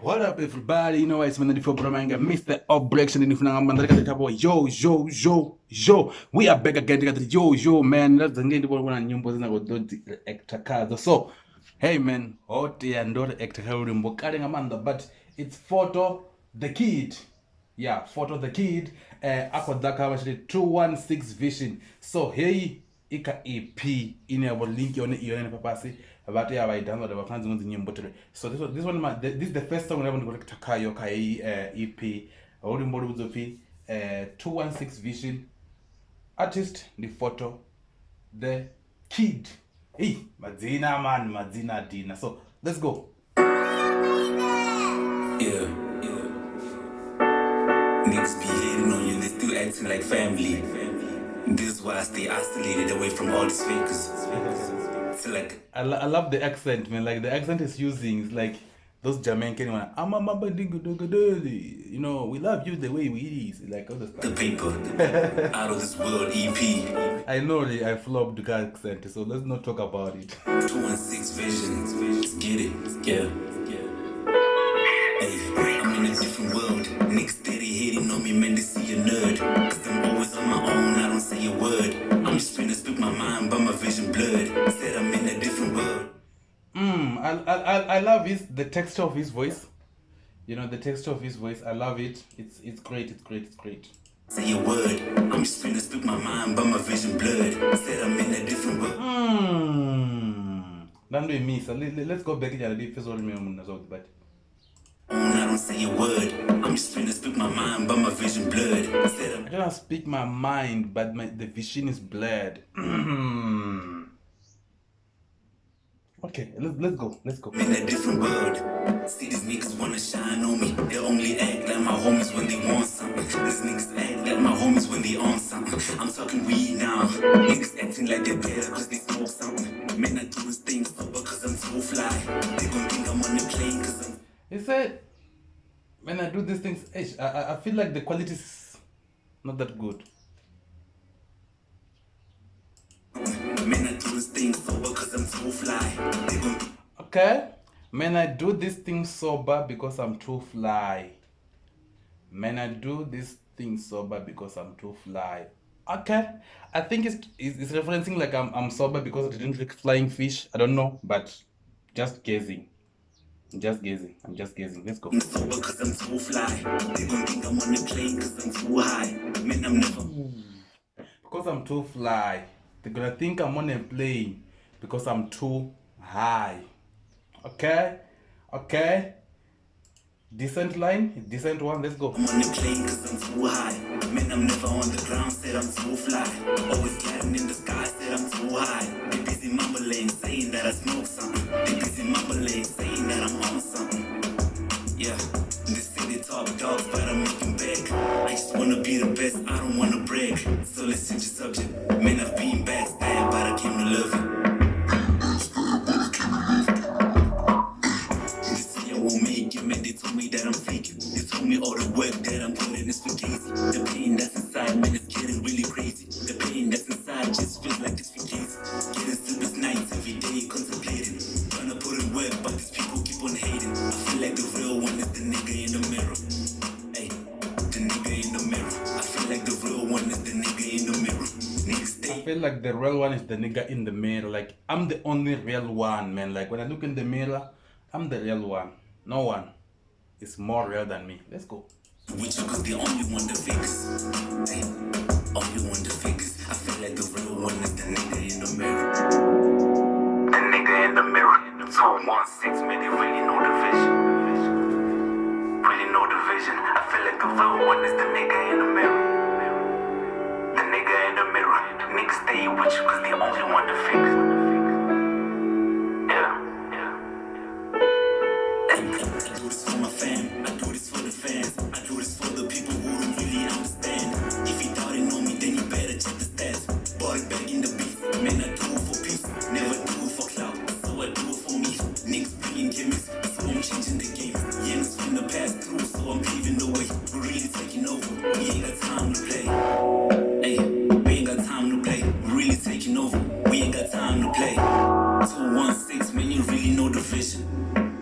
What up, everybody? You know, it's Mr. Aubreaction and Yo. We are back again. Yo, man. That's the name of one nyimbo zinagodoti actor card. So, hey, man. Hoti and not actor rimbo carrying Amanda, but it's Foto the Kid. Yeah, Foto the Kid. Akodaka 216 Vision. So, hey, ika EP in our link on the papasi. But yeah, I downloaded our fans on the nyimbo today. So this is the first song I want to collect Takayo Kai EP. Only more of 216 Vision. Artist, the Photo, the Kid. Hey, Madzina Dina. So let's go. Yeah. Niggas be hating on you, they still acting like family. This is why I stay isolated away from all these fakers. So like, I love the accent, man. Like the accent is using is like those Jamaican one. You know, we love you the way we is. Like all the stuff. the paper, out of this world EP. I know I flopped the accent, so let's not talk about it. 216 Vision, let's get it, yeah. Hey, I'm in a different world. Niggas steady hating on me, man, they see a nerd. Cause I'm always on my own, I don't say a word. I'm just finna speak my mind, but my vision blurred. Said I'm in a different world. I love the texture of his voice. You know, the texture of his voice. I love it. It's great. Say a word. I'm just finna speak my mind, but my vision blurred. Said I'm in a different world. Don't do me. So let's go back to the first one. But I don't say a word. I'm just finna speak my mind, but my vision blurred. Said I don't speak my mind, but the vision is blurred. Okay, let's go. in a different world. See these niggas wanna shine on me. They only act like my homies when they want something. These niggas act like my homies when they on something. I'm talking weed now. Niggas acting like they're better cause they smoke something. Man, I do this thing sober cause I'm so fly. They gon' think I'm on the plane cause I'm... He said, when I do these things, I feel like the quality is not that good. Man, I do this thing sober cause I'm so fly. They gon' Okay, man, I do this thing sober because I'm too fly. Man, I do this thing sober because I'm too fly. Okay, I think it's referencing like I'm sober because I didn't like flying fish. I don't know, but just guessing. I'm just guessing. Let's go. sober cause I'm so fly. They gon' think I'm on the plane cause I'm too high. Man, I'm never... Because I'm too fly. They're gonna think I'm on a plane because I'm too high. Okay? Decent line, decent one, let's go. I'm on the plane cause I'm too high. Man, I'm never on the ground, said I'm too fly. Always gliding in the sky, said I'm too high. They busy mumbling, saying that I smoke something. They busy mumbling, saying that I'm on something. Yeah, they say they talk dogs, but I'm making back. I just wanna be the best, I don't wanna brag. So let's change the subject. Man, I've been backstabbed, but I came to love it. They say I won't make it, man, they told me that I'm faking. They told me all the work that I'm putting is fugazi. The pain that's inside, man, it's getting really crazy. The pain that's inside just feels like it's fugazi. Getting sleepless nights every day, contemplating. Trying to put in work, but these people keep on hating. I feel like the real one is the nigga in the mirror. Hey, the nigga in the mirror. I feel like the real one is the nigga in the mirror. Niggas I stay. feel like the real one is the nigga in the mirror. Like, I'm the only real one, man. Like, when I look in the mirror, I'm the real one. No one is more real than me. Let's go. With you cause the only one that figures. Hey, only one that figures. I feel like the real one is the nigga in the mirror. The nigga in the mirror. 216, man, they really know the vision. Really know the vision. I feel like the real one is the nigga in the mirror. The nigga in the mirror. Niggas stay with you cause the only one that figures. Yeah. I do this for my fam, I do this for the fans, I do this for the people who don't really understand. If you thought you know me, then you better check the stats. Bought it back in the beef, man, I do it for peace, never do it for clout, so I do it for me. Niggas bringing gimmicks, so I'm changing the game. Yeah, it's from the past through, so I'm paving the way. We're really taking over, we ain't got time to play. Hey, we ain't got time to play, we're really taking over, we ain't got time to play. 216, man, you really know the vision.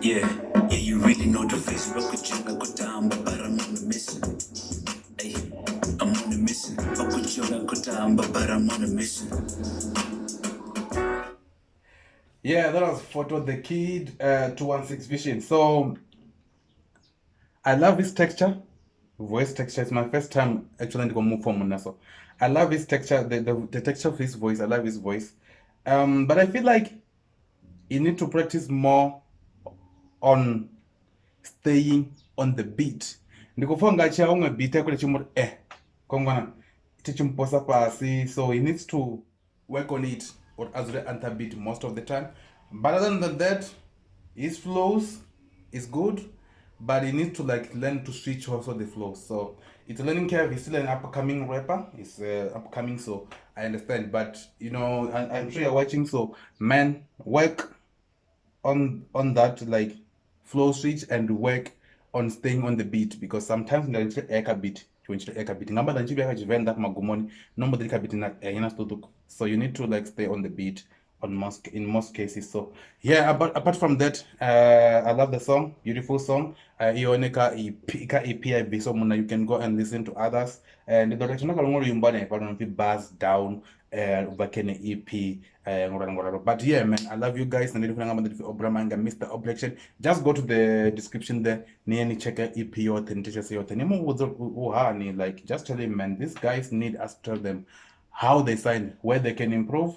Yeah, you really know the face rock with you go down, but I'm on a mission. Hey, I'm on a mission. Fuck with you go down, but I'm on a mission. Yeah, that was Photo the Kid 216 Vision. So I love his texture, voice texture. It's my first time actually to move from Munaso. I love his texture, the texture of his voice. I love his voice. But I feel like you need to practice more on staying on the beat. Ndikufunga cha unge beat yakule chimur kongwana tichimposa pasi, so he needs to work on it or as the another beat most of the time. But other than that, his flows is good, but he needs to like learn to switch also the flows. So it's a learning curve. He's still an upcoming rapper. He's upcoming, so I understand. But you know, I'm sure you're watching. So man, work on that like flow switch and work on staying on the beat, because sometimes ndalitire eka beat chwenchire eka beat ngamba ndanchibi yaka chivenda kumagumoni nombo dilika beat na ina stutuk, so you need to like stay on the beat in most cases. So yeah, apart from that, I love the song, beautiful song. Ioneka ika EP so muna you can go and listen to others, and the direction kalongolo yumbane pano bars down ubakene EP but yeah man, I love you guys. And Mr. Aubreaction, just go to the description there, nieni check EP yote nitesha yote ni like just tell him man, these guys need us to tell them how they sign, where they can improve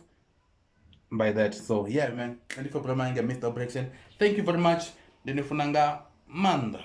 by that. So yeah man, Mr. Aubreaction, thank you very much. Denifunanga manda.